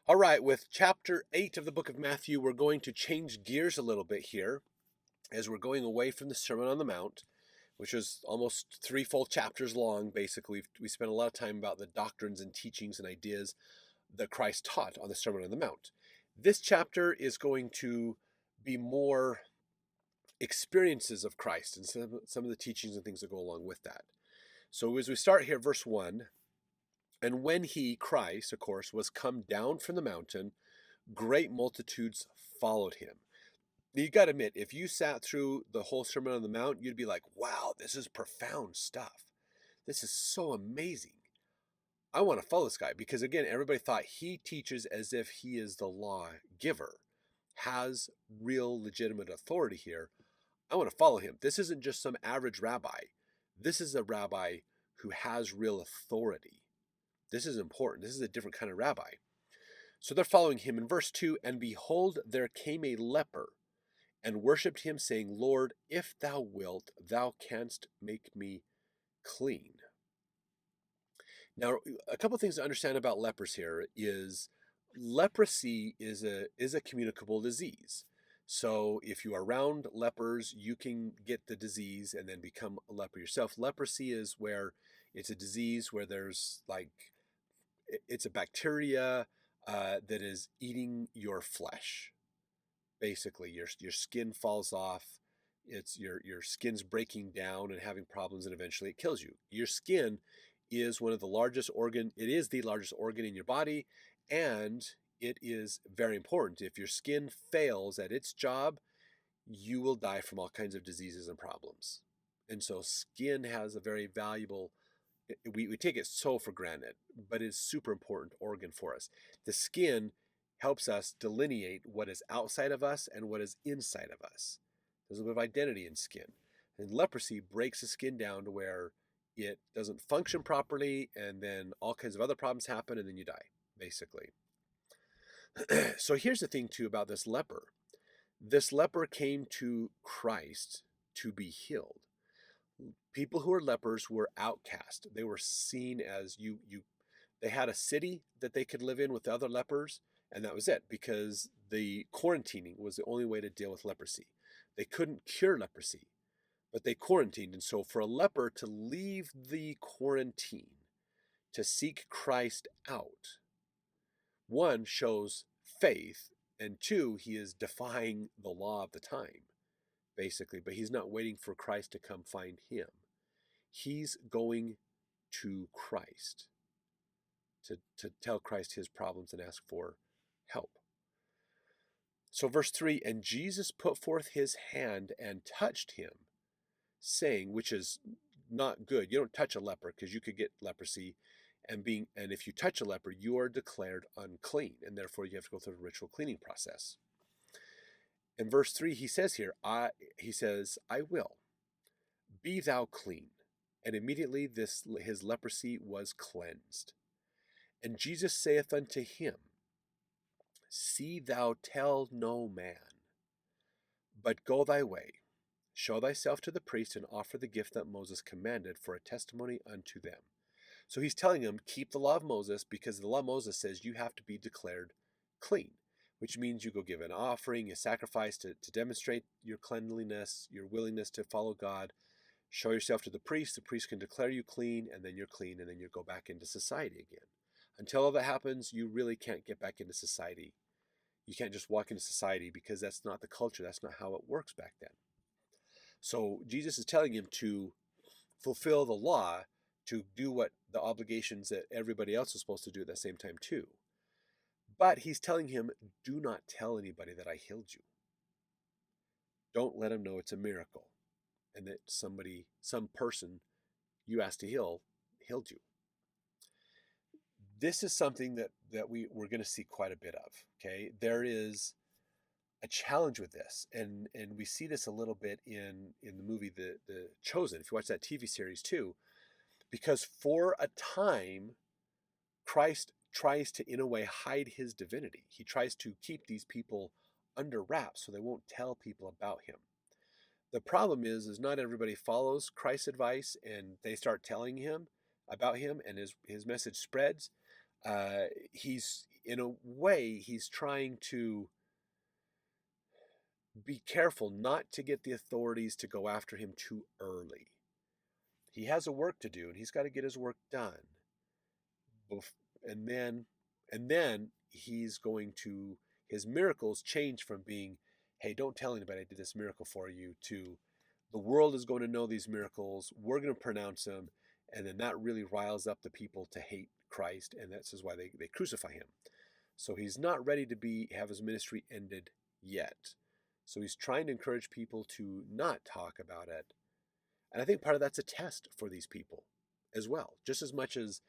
All right, with chapter 8 of the book of Matthew, we're going to change gears a little bit here as we're going away from the Sermon on the Mount, which is almost 3 full chapters long. Basically, we spent a lot of time about the doctrines and teachings and ideas that Christ taught on the Sermon on the Mount. This chapter is going to be more experiences of Christ and some of the teachings and things that go along with that. So as we start here, verse 1, and when he, Christ, of course, was come down from the mountain, great multitudes followed him. You got to admit, if you sat through the whole Sermon on the Mount, you'd be like, wow, this is profound stuff. This is so amazing. I want to follow this guy because, again, everybody thought he teaches as if he is the law giver, has real legitimate authority here. I want to follow him. This isn't just some average rabbi. This is a rabbi who has real authority. This is important. This is a different kind of rabbi. So they're following him in verse 2, and behold, there came a leper and worshipped him, saying, Lord, if thou wilt, thou canst make me clean. Now, a couple of things to understand about lepers here is leprosy is a communicable disease. So if you are around lepers, you can get the disease and then become a leper yourself. Leprosy is where it's a disease where there's it's a bacteria that is eating your flesh. Basically, your skin falls off. It's your skin's breaking down and having problems, and eventually it kills you. Your skin is one of the largest organ. It is the largest organ in your body, and it is very important. If your skin fails at its job, you will die from all kinds of diseases and problems. And so skin has a very valuable, we take it so for granted, but it's a super important organ for us. The skin helps us delineate what is outside of us and what is inside of us. There's a bit of identity in skin. And leprosy breaks the skin down to where it doesn't function properly, and then all kinds of other problems happen, and then you die, basically. So here's the thing, too, about this leper. This leper came to Christ to be healed. People who were lepers were outcast. They were seen as they had a city that they could live in with other lepers, and that was it, because the quarantining was the only way to deal with leprosy. They couldn't cure leprosy, but they quarantined. And so for a leper to leave the quarantine, to seek Christ out, one, shows faith, and two, he is defying the law of the time, basically. But he's not waiting for Christ to come find him. He's going to Christ to tell Christ his problems and ask for help. So verse 3, and Jesus put forth his hand and touched him, saying, which is not good. You don't touch a leper because you could get leprosy, and if you touch a leper, you are declared unclean, and therefore you have to go through the ritual cleaning process. In verse 3, he says here, I will, be thou clean. And immediately his leprosy was cleansed. And Jesus saith unto him, see thou tell no man, but go thy way, show thyself to the priest, and offer the gift that Moses commanded for a testimony unto them. So he's telling him, keep the law of Moses, because the law of Moses says you have to be declared clean, which means you go give an offering, a sacrifice to demonstrate your cleanliness, your willingness to follow God. Show yourself to the priest can declare you clean, and then you're clean, and then you go back into society again. Until all that happens, you really can't get back into society. You can't just walk into society because that's not the culture. That's not how it works back then. So Jesus is telling him to fulfill the law, to do what the obligations that everybody else is supposed to do at the same time too. But he's telling him, do not tell anybody that I healed you. Don't let him know it's a miracle and that some person you asked to heal, healed you. This is something that we're going to see quite a bit of, okay? There is a challenge with this, and we see this a little bit in the movie The Chosen, if you watch that TV series too, because for a time, Christ tries to, in a way, hide his divinity. He tries to keep these people under wraps so they won't tell people about him. The problem is not everybody follows Christ's advice, and they start telling him about him, and his message spreads. in a way, he's trying to be careful not to get the authorities to go after him too early. He has a work to do, and he's got to get his work done. And then he's going to, his miracles change from being, hey, don't tell anybody I did this miracle for you, to the world is going to know these miracles, we're going to pronounce them, and then that really riles up the people to hate Christ, and this is why they crucify him. So he's not ready to have his ministry ended yet. So he's trying to encourage people to not talk about it. And I think part of that's a test for these people as well, just as much as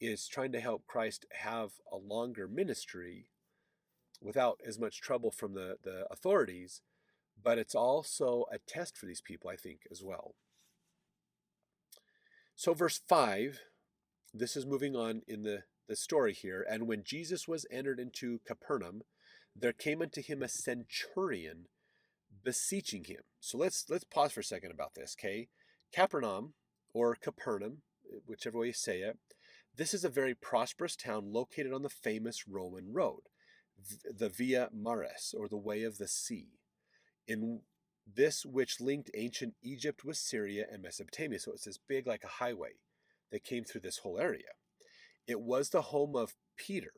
it's trying to help Christ have a longer ministry without as much trouble from the authorities, but it's also a test for these people, I think, as well. So verse 5, this is moving on in the story here. And when Jesus was entered into Capernaum, there came unto him a centurion beseeching him. So let's pause for a second about this, okay? Capernaum, or Capernaum, whichever way you say it, this is a very prosperous town located on the famous Roman road, the Via Maris, or the Way of the Sea, in this which linked ancient Egypt with Syria and Mesopotamia. So it's this big, like a highway that came through this whole area. It was the home of Peter,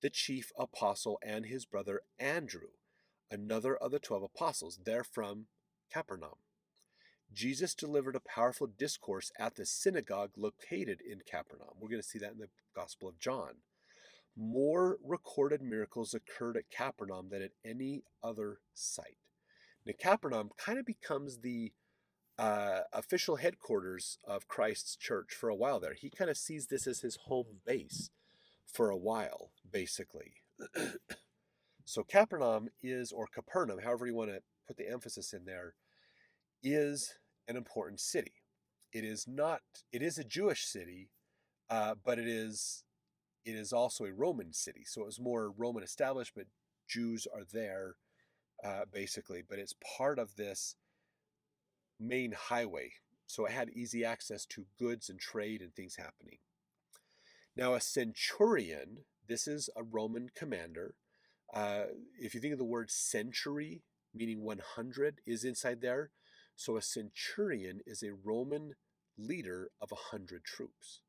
the chief apostle, and his brother Andrew, another of the 12 apostles. They're from Capernaum. Jesus delivered a powerful discourse at the synagogue located in Capernaum. We're going to see that in the Gospel of John. More recorded miracles occurred at Capernaum than at any other site. Now, Capernaum kind of becomes the official headquarters of Christ's church for a while there. He kind of sees this as his home base for a while, basically. So Capernaum is, or Capernaum, however you want to put the emphasis in there, is an important city. It is a Jewish city, but it is also a Roman city. So it was more Roman establishment. Jews are there, basically, but it's part of this main highway. So it had easy access to goods and trade and things happening. Now, a centurion, this is a Roman commander. If you think of the word century, meaning 100, is inside there. So a centurion is a Roman leader of 100 troops.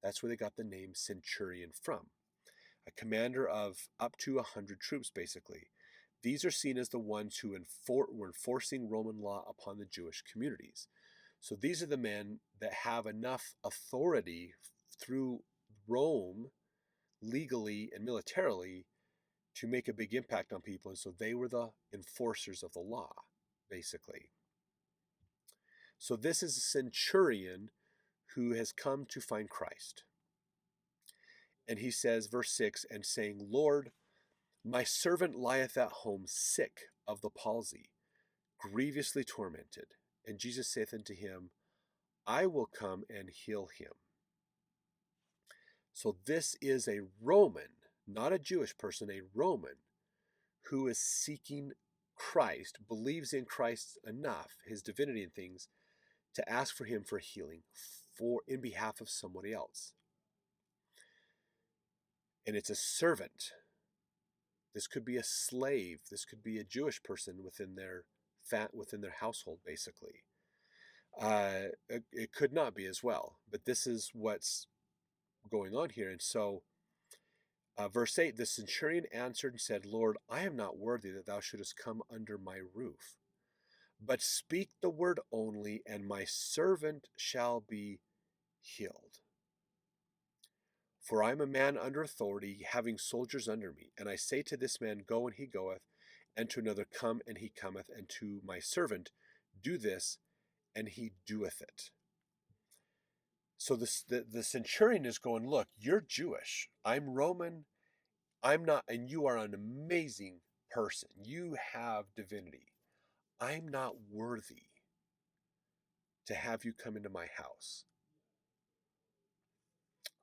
That's where they got the name centurion from. A commander of up to 100 troops, basically. These are seen as the ones who were enforcing Roman law upon the Jewish communities. So these are the men that have enough authority through Rome, legally and militarily, to make a big impact on people. And so they were the enforcers of the law, basically. So this is a centurion who has come to find Christ. And he says, verse 6, and saying, Lord, my servant lieth at home sick of the palsy, grievously tormented. And Jesus saith unto him, I will come and heal him. So this is a Roman, not a Jewish person, a Roman, who is seeking Christ, believes in Christ enough, his divinity and things, to ask for him for healing in behalf of somebody else. And it's a servant. This could be a slave. This could be a Jewish person within their household, basically. It could not be as well, but this is what's going on here. And so, verse 8, the centurion answered and said, Lord, I am not worthy that thou shouldest come under my roof, but speak the word only, and my servant shall be healed. For I am a man under authority, having soldiers under me. And I say to this man, go, and he goeth, and to another, come, and he cometh, and to my servant, do this, and he doeth it. So the centurion is going, look, you're Jewish. I'm Roman. I'm not, and you are an amazing person. You have divinity. I'm not worthy to have you come into my house.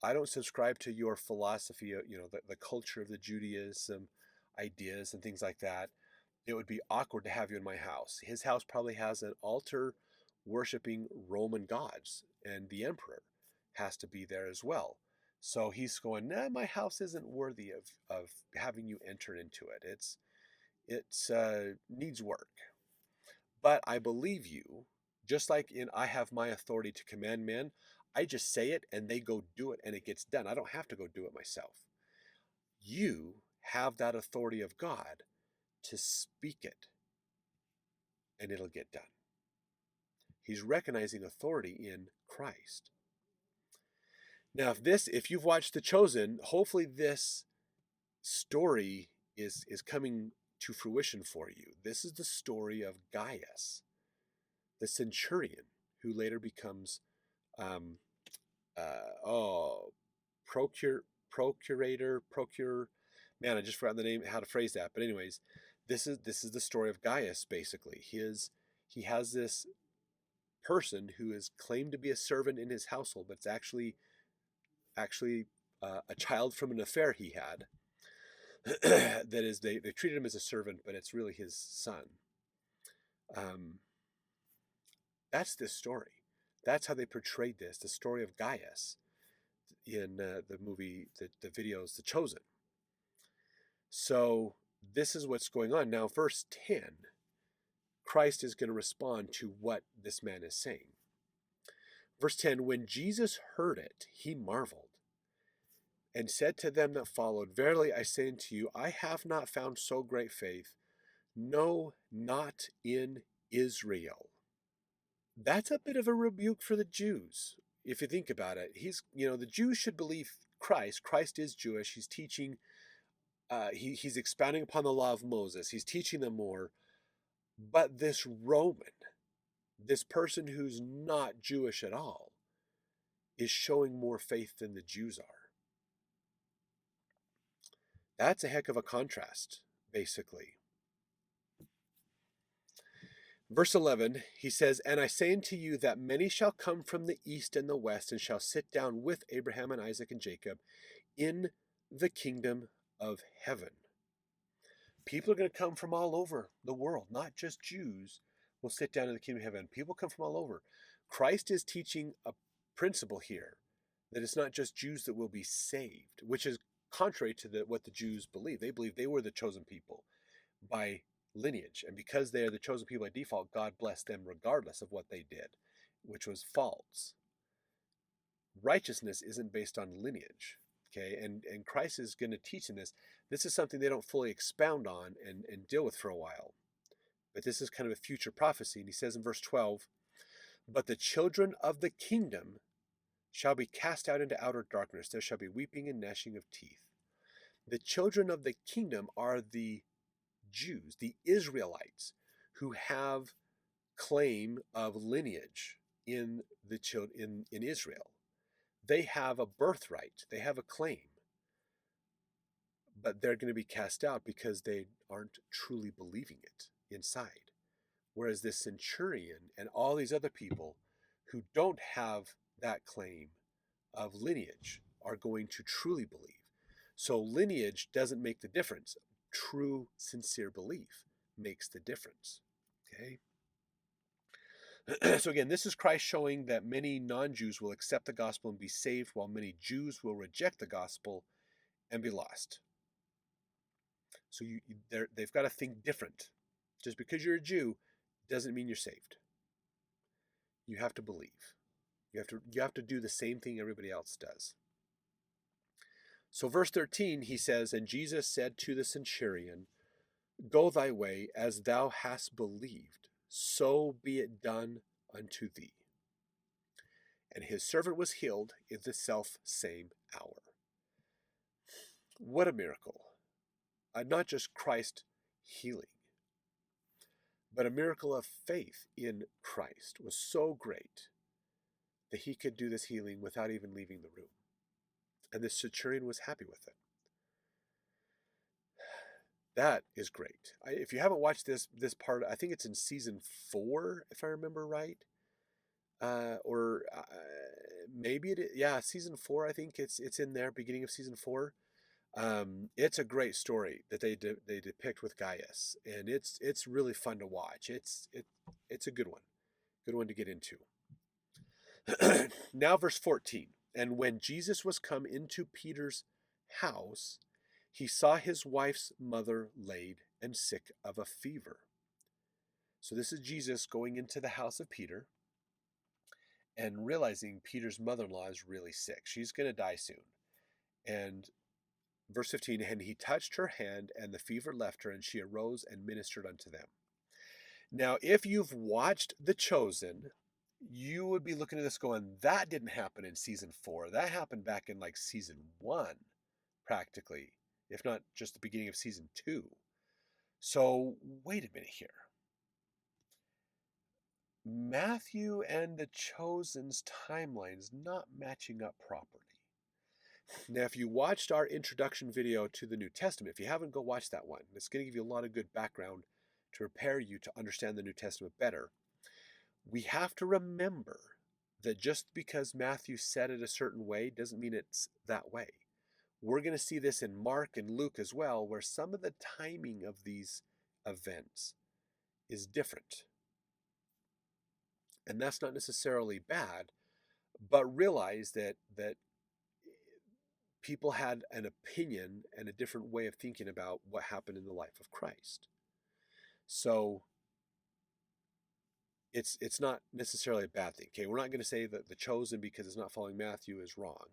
I don't subscribe to your philosophy, the culture of the Judaism ideas and things like that. It would be awkward to have you in my house. His house probably has an altar worshiping Roman gods, and the emperor has to be there as well. So he's going, nah, my house isn't worthy of having you enter into it. It's needs work. But I believe you, just like in I have my authority to command men, I just say it and they go do it and it gets done. I don't have to go do it myself. You have that authority of God to speak it and it'll get done. He's recognizing authority in Christ. Now, if you've watched The Chosen, hopefully this story is coming to fruition for you. This is the story of Gaius, the centurion, who later becomes um, procurator. Man, I just forgot the name, how to phrase that. But anyways, this is the story of Gaius. Basically, he has this person who is claimed to be a servant in his household, but it's actually a child from an affair he had. That is, they treated him as a servant, but it's really his son. That's this story. That's how they portrayed this, the story of Gaius, in the movie, the videos, The Chosen. So this is what's going on. Now, verse 10, Christ is going to respond to what this man is saying. Verse 10, when Jesus heard it, he marveled and said to them that followed, verily I say unto you, I have not found so great faith, no, not in Israel. That's a bit of a rebuke for the Jews. If you think about it, the Jews should believe Christ. Christ is Jewish. He's teaching, he's expounding upon the law of Moses. He's teaching them more. But this Roman, this person who's not Jewish at all, is showing more faith than the Jews are. That's a heck of a contrast, basically. Verse 11, he says, and I say unto you that many shall come from the east and the west, and shall sit down with Abraham and Isaac and Jacob in the kingdom of heaven. People are going to come from all over the world, not just Jews will sit down in the kingdom of heaven. People come from all over. Christ is teaching a principle here, that it's not just Jews that will be saved, which is contrary to what the Jews believe. They believe they were the chosen people by lineage, and because they are the chosen people by default, God blessed them regardless of what they did, which was false. Righteousness isn't based on lineage, okay? And Christ is going to teach in this. This is something they don't fully expound on and deal with for a while, but this is kind of a future prophecy. And he says in verse 12, but the children of the kingdom shall be cast out into outer darkness. There shall be weeping and gnashing of teeth. The children of the kingdom are the Jews, the Israelites, who have claim of lineage in Israel. They have a birthright. They have a claim. But they're going to be cast out because they aren't truly believing it inside. Whereas this centurion and all these other people who don't have that claim of lineage are going to truly believe. So lineage doesn't make the difference. True, sincere belief makes the difference. Okay? So again, this is Christ showing that many non-Jews will accept the gospel and be saved, while many Jews will reject the gospel and be lost. So they've got to think different. Just because you're a Jew doesn't mean you're saved. You have to believe. You have to do the same thing everybody else does. So verse 13, he says, and Jesus said to the centurion, go thy way, as thou hast believed, so be it done unto thee. And his servant was healed in the self same hour. What a miracle. Not just Christ healing, but a miracle of faith in Christ was so great that he could do this healing without even leaving the room. And the centurion was happy with it. That is great. If you haven't watched this part, I think it's in season 4, if I remember right. Or maybe it is, yeah, season 4, I think it's in there, beginning of season 4. It's a great story that they depict with Gaius, and it's really fun to watch. It's a good one to get into. Now verse 14, And when Jesus was come into Peter's house, he saw his wife's mother laid and sick of a fever. So this is Jesus going into the house of Peter and realizing Peter's mother-in-law is really sick. She's going to die soon. And verse 15, and he touched her hand, and the fever left her, and she arose and ministered unto them. Now, if you've watched The Chosen, you would be looking at this going, that didn't happen in season 4. That happened back in like season 1, practically, if not just the beginning of season 2. So wait a minute here. Matthew and The Chosen's timeline is not matching up properly. Now, if you watched our introduction video to the New Testament, if you haven't, go watch that one. It's going to give you a lot of good background to prepare you to understand the New Testament better. We have to remember that just because Matthew said it a certain way doesn't mean it's that way. We're going to see this in Mark and Luke as well, where some of the timing of these events is different. And that's not necessarily bad, but realize that people had an opinion and a different way of thinking about what happened in the life of Christ. So it's not necessarily a bad thing. Okay, we're not going to say that The Chosen, because it's not following Matthew, is wrong.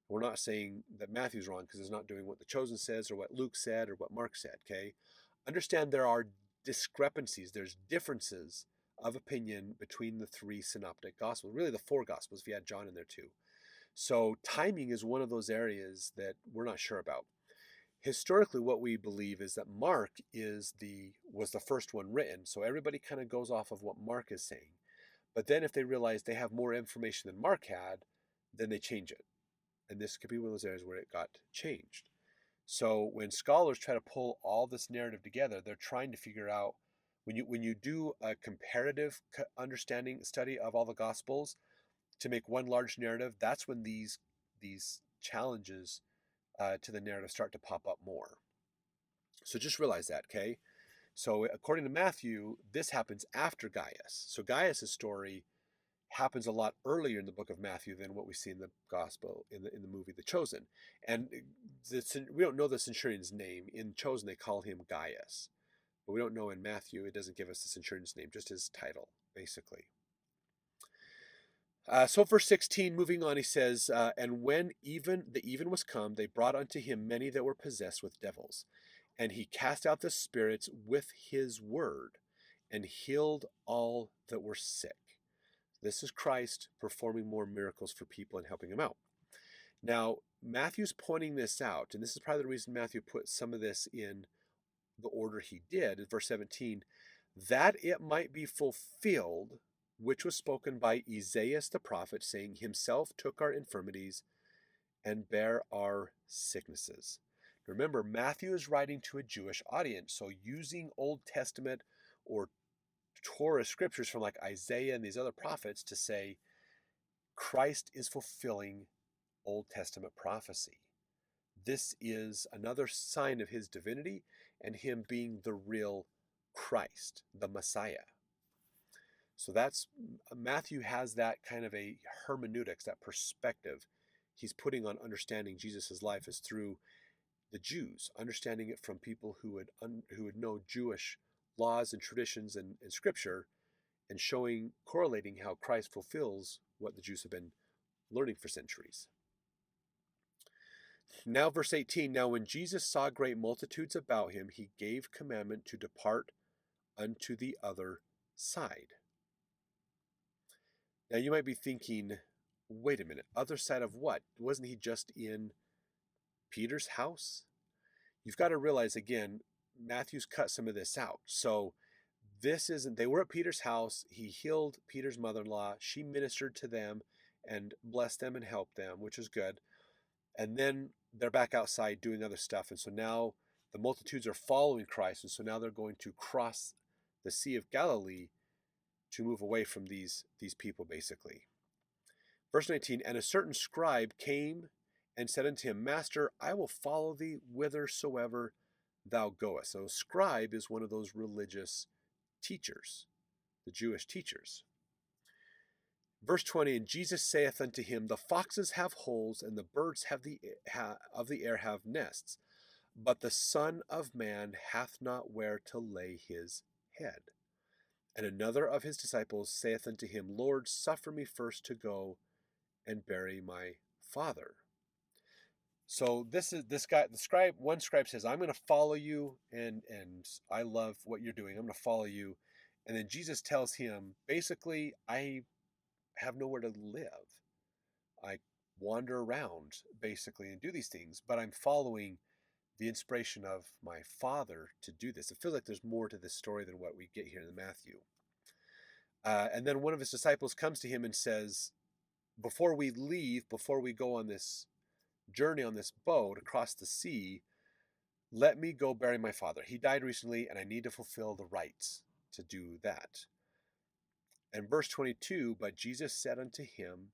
We're not saying that Matthew's wrong because it's not doing what The Chosen says or what Luke said or what Mark said. Okay, understand there are discrepancies. There's differences of opinion between the 3 synoptic gospels, really the 4 gospels if you add John in there too. So timing is one of those areas that we're not sure about. Historically, what we believe is that Mark was the first one written, so everybody kind of goes off of what Mark is saying. But then if they realize they have more information than Mark had, then they change it. And this could be one of those areas where it got changed. So when scholars try to pull all this narrative together, they're trying to figure out, when you do a comparative understanding study of all the Gospels to make one large narrative, that's when these challenges to the narrative start to pop up more. So just realize that, okay? So according to Matthew, this happens after Gaius. So Gaius' story happens a lot earlier in the book of Matthew than what we see in the gospel, in the movie The Chosen. And we don't know the centurion's name. In Chosen, they call him Gaius. But we don't know in Matthew, it doesn't give us the centurion's name, just his title, basically. So verse 16, moving on, he says, and when the even was come, they brought unto him many that were possessed with devils. And he cast out the spirits with his word and healed all that were sick. This is Christ performing more miracles for people and helping them out. Now, Matthew's pointing this out, and this is probably the reason Matthew put some of this in the order he did, in verse 17, that it might be fulfilled, which was spoken by Isaiah the prophet, saying, himself took our infirmities and bare our sicknesses. Remember, Matthew is writing to a Jewish audience, so using Old Testament or Torah scriptures from like Isaiah and these other prophets to say Christ is fulfilling Old Testament prophecy. This is another sign of his divinity and him being the real Christ, the Messiah. So that's, Matthew has that kind of a hermeneutics, that perspective he's putting on understanding Jesus' life is through the Jews, understanding it from people who would know Jewish laws and traditions and scripture, and correlating how Christ fulfills what the Jews have been learning for centuries. Now verse 18, now when Jesus saw great multitudes about him, he gave commandment to depart unto the other side. Now you might be thinking, wait a minute, other side of what? Wasn't he just in Peter's house? You've got to realize, again, Matthew's cut some of this out. So they were at Peter's house. He healed Peter's mother-in-law. She ministered to them and blessed them and helped them, which is good. And then they're back outside doing other stuff. And so now the multitudes are following Christ. And so now they're going to cross the Sea of Galilee to move away from these people, basically. Verse 19, and a certain scribe came and said unto him, Master, I will follow thee whithersoever thou goest. So a scribe is one of those religious teachers, the Jewish teachers. Verse 20, and Jesus saith unto him, the foxes have holes, and the birds of the air have nests, but the Son of Man hath not where to lay his head. And another of his disciples saith unto him, Lord, suffer me first to go and bury my father. So this guy, one scribe says, I'm going to follow you, and I love what you're doing. I'm going to follow you. And then Jesus tells him, basically, I have nowhere to live. I wander around, basically, and do these things, but I'm following the inspiration of my Father to do this. It feels like there's more to this story than what we get here in Matthew. And then one of his disciples comes to him and says, before we leave, before we go on this journey on this boat across the sea, let me go bury my father. He died recently, and I need to fulfill the rites to do that. And verse 22, but Jesus said unto him,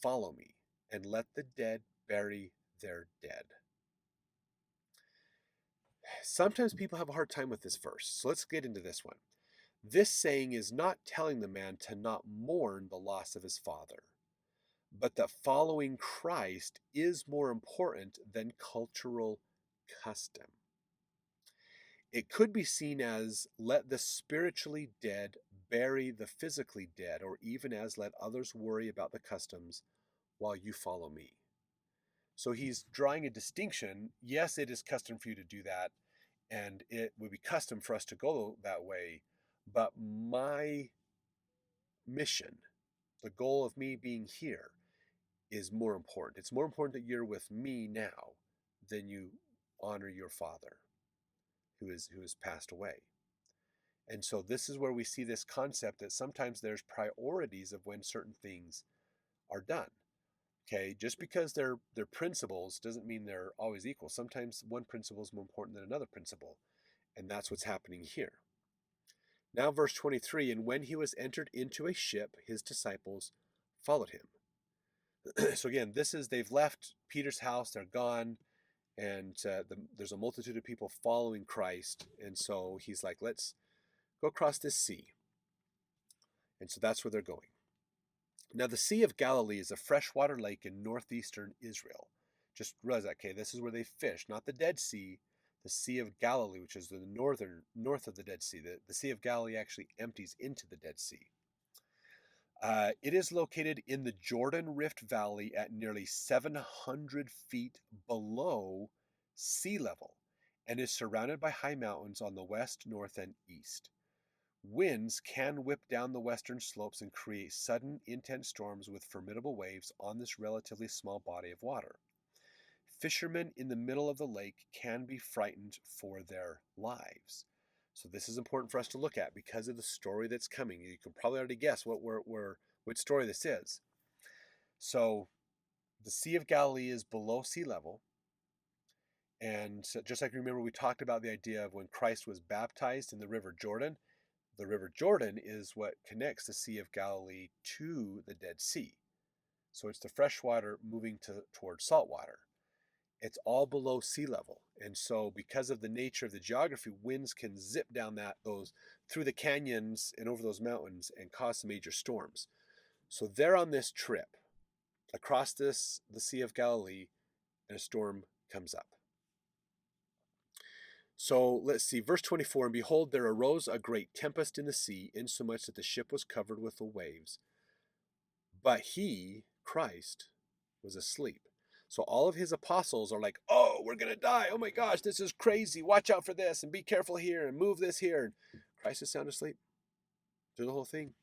follow me, and let the dead bury their dead. Sometimes people have a hard time with this verse, so let's get into this one. This saying is not telling the man to not mourn the loss of his father, but that following Christ is more important than cultural custom. It could be seen as let the spiritually dead bury the physically dead, or even as let others worry about the customs while you follow me. So he's drawing a distinction. Yes, it is custom for you to do that, and it would be custom for us to go that way, but my mission, the goal of me being here, is more important. It's more important that you're with me now than you honor your father who has passed away. And so this is where we see this concept that sometimes there's priorities of when certain things are done. Okay, just because they're principles doesn't mean they're always equal. Sometimes one principle is more important than another principle, and that's what's happening here. Now verse 23, and when he was entered into a ship, his disciples followed him. So again, they've left Peter's house, they're gone, and there's a multitude of people following Christ. And so he's like, let's go across this sea. And so that's where they're going. Now the Sea of Galilee is a freshwater lake in northeastern Israel. Just realize that, okay, this is where they fish, not the Dead Sea, the Sea of Galilee, which is the north of the Dead Sea. The Sea of Galilee actually empties into the Dead Sea. It is located in the Jordan Rift Valley at nearly 700 feet below sea level and is surrounded by high mountains on the west, north, and east. Winds can whip down the western slopes and create sudden, intense storms with formidable waves on this relatively small body of water. Fishermen in the middle of the lake can be frightened for their lives. So this is important for us to look at because of the story that's coming. You can probably already guess what story this is. So the Sea of Galilee is below sea level. And just like remember, we talked about the idea of when Christ was baptized in the River Jordan. The River Jordan is what connects the Sea of Galilee to the Dead Sea. So it's the fresh water moving toward salt water. It's all below sea level. And so because of the nature of the geography, winds can zip down those through the canyons and over those mountains and cause some major storms. So they're on this trip across the Sea of Galilee, and a storm comes up. So let's see, verse 24, and behold, there arose a great tempest in the sea, insomuch that the ship was covered with the waves. But he, Christ, was asleep. So all of his apostles are like, oh, we're going to die. Oh my gosh, this is crazy. Watch out for this and be careful here and move this here. And Christ is sound asleep through the whole thing.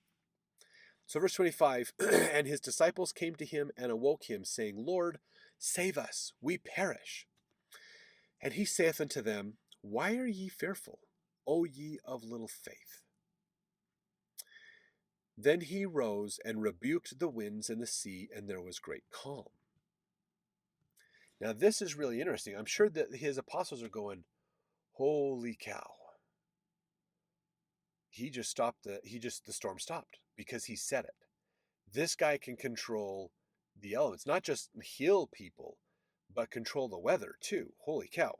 So verse 25, and his disciples came to him and awoke him, saying, Lord, save us, we perish. And he saith unto them, why are ye fearful, O ye of little faith? Then he rose and rebuked the winds and the sea, and there was great calm. Now this is really interesting. I'm sure that his apostles are going, holy cow. The storm stopped because he said it. This guy can control the elements, not just heal people, but control the weather too. Holy cow.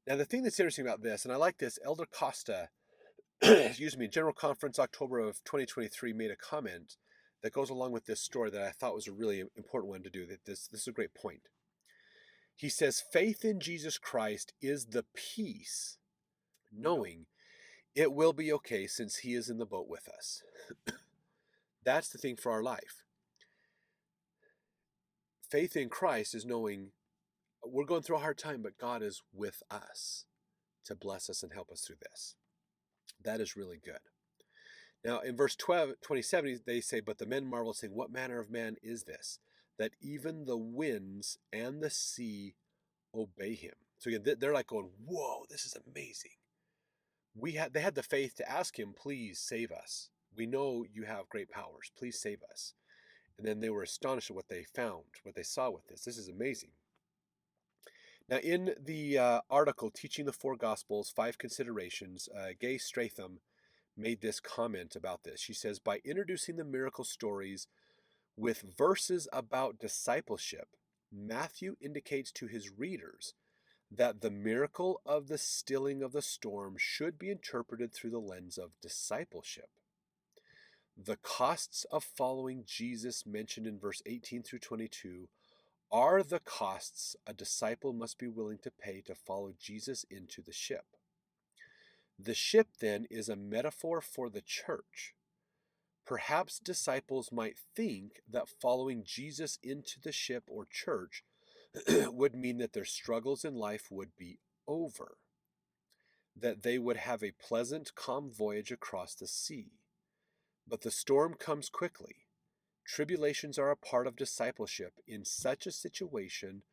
Now the thing that's interesting about this, and I like this, Elder Costa excuse me, General Conference, October of 2023, made a comment that goes along with this story that I thought was a really important one to do. That this is a great point. He says, faith in Jesus Christ is the peace, knowing it will be okay since he is in the boat with us. That's the thing for our life. Faith in Christ is knowing we're going through a hard time, but God is with us to bless us and help us through this. That is really good. Now, in verse 27, they say, but the men marvel, saying, what manner of man is this, that even the winds and the sea obey him? So again, they're like going, whoa, this is amazing. They had the faith to ask him, please save us. We know you have great powers. Please save us. And then they were astonished at what they found, what they saw with this. This is amazing. Now, in the article, Teaching the Four Gospels, 5 Considerations, Gay Stratham made this comment about this. She says, by introducing the miracle stories with verses about discipleship, Matthew indicates to his readers that the miracle of the stilling of the storm should be interpreted through the lens of discipleship. The costs of following Jesus mentioned in verse 18 through 22 are the costs a disciple must be willing to pay to follow Jesus into the ship. The ship, then, is a metaphor for the church. Perhaps disciples might think that following Jesus into the ship or church would mean that their struggles in life would be over, that they would have a pleasant, calm voyage across the sea. But the storm comes quickly. Tribulations are a part of discipleship. In such a situation,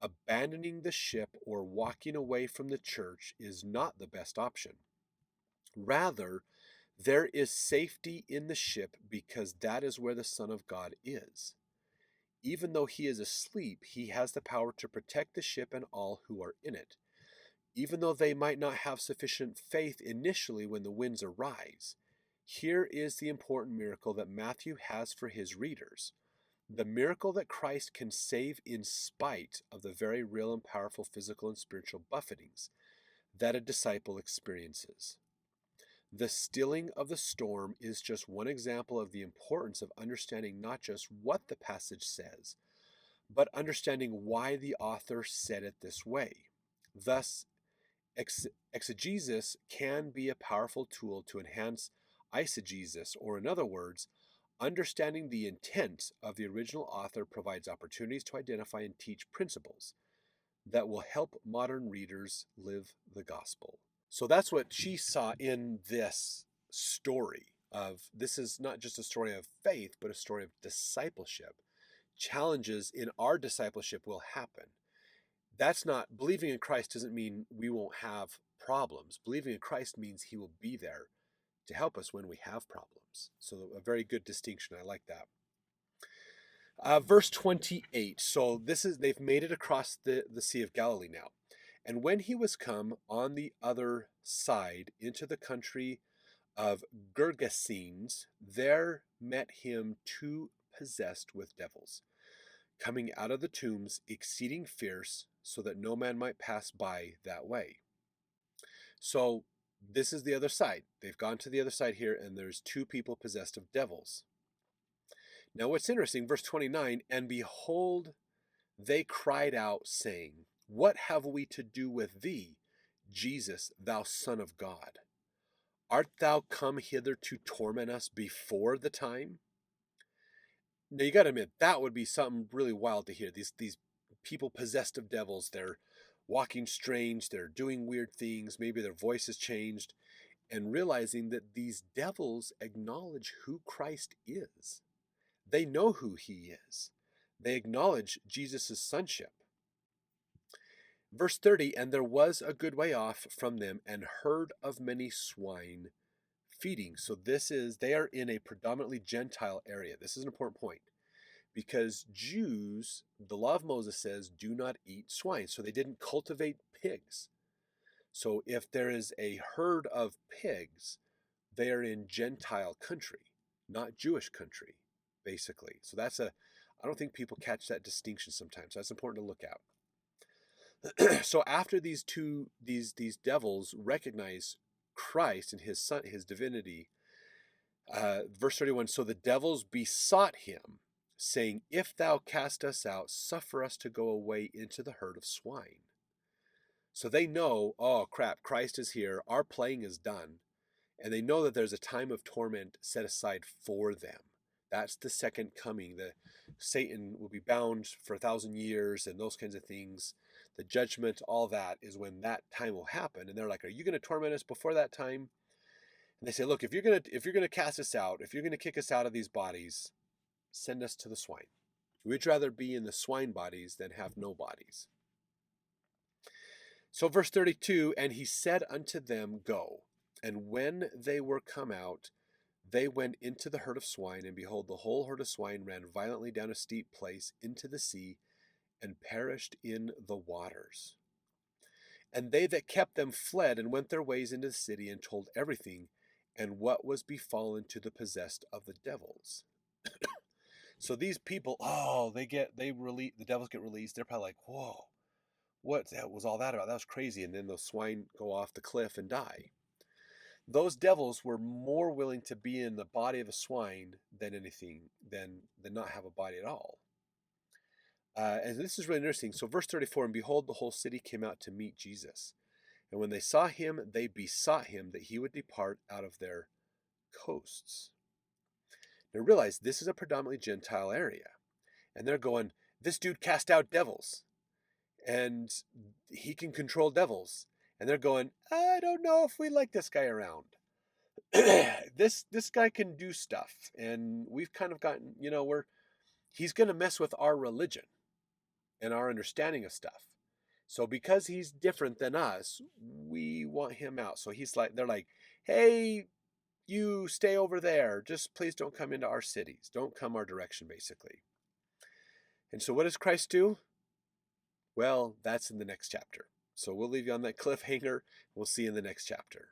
abandoning the ship or walking away from the church is not the best option. Rather, there is safety in the ship because that is where the Son of God is. Even though he is asleep, he has the power to protect the ship and all who are in it. Even though they might not have sufficient faith initially when the winds arise, here is the important miracle that Matthew has for his readers. The miracle that Christ can save in spite of the very real and powerful physical and spiritual buffetings that a disciple experiences. The stilling of the storm is just one example of the importance of understanding not just what the passage says, but understanding why the author said it this way. Thus, exegesis can be a powerful tool to enhance eisegesis, or in other words, understanding the intent of the original author provides opportunities to identify and teach principles that will help modern readers live the gospel. So that's what she saw in this story of, this is not just a story of faith, but a story of discipleship. Challenges in our discipleship will happen. That's not, believing in Christ doesn't mean we won't have problems. Believing in Christ means he will be there to help us when we have problems. So a very good distinction. I like that. Verse 28. So they've made it across the Sea of Galilee now. And when he was come on the other side into the country of Gergesenes, there met him 2 possessed with devils, coming out of the tombs, exceeding fierce, so that no man might pass by that way. So this is the other side. They've gone to the other side here, and there's 2 people possessed of devils. Now what's interesting, verse 29, and behold, they cried out, saying, what have we to do with thee, Jesus, thou Son of God? Art thou come hither to torment us before the time? Now you got to admit, that would be something really wild to hear. These people possessed of devils, they're walking strange, they're doing weird things, maybe their voice has changed, and realizing that these devils acknowledge who Christ is. They know who he is. They acknowledge Jesus' sonship. Verse 30, and there was a good way off from them an herd of many swine feeding. So they are in a predominantly Gentile area. This is an important point because Jews, the law of Moses says, do not eat swine. So they didn't cultivate pigs. So if there is a herd of pigs, they are in Gentile country, not Jewish country, basically. So I don't think people catch that distinction sometimes. That's important to look at. So after these devils recognize Christ and his son, his divinity. Verse 31, so the devils besought him, saying, if thou cast us out, suffer us to go away into the herd of swine. So they know, oh crap, Christ is here, our playing is done, and they know that there's a time of torment set aside for them. That's the second coming. Satan will be bound for 1,000 years and those kinds of things. The judgment, all that is when that time will happen. And they're like, are you going to torment us before that time? And they say, look, if you're going to cast us out, if you're going to kick us out of these bodies, send us to the swine. We'd rather be in the swine bodies than have no bodies. So verse 32, and he said unto them, go. And when they were come out, they went into the herd of swine, and behold, the whole herd of swine ran violently down a steep place into the sea, and perished in the waters. And they that kept them fled, and went their ways into the city, and told everything, and what was befallen to the possessed of the devils. So these people, the devils get released. They're probably like, whoa, what was all that about? That was crazy. And then those swine go off the cliff and die. Those devils were more willing to be in the body of a swine than not have a body at all. And this is really interesting. So verse 34, and behold, the whole city came out to meet Jesus. And when they saw him, they besought him that he would depart out of their coasts. Now realize this is a predominantly Gentile area. And they're going, this dude cast out devils. And he can control devils. And they're going, I don't know if we like this guy around. This guy can do stuff. And we've kind of gotten, he's going to mess with our religion and our understanding of stuff. So because he's different than us, we want him out. So they're like, hey, you stay over there. Just please don't come into our cities. Don't come our direction, basically. And so what does Christ do? Well, that's in the next chapter. So we'll leave you on that cliffhanger. We'll see you in the next chapter.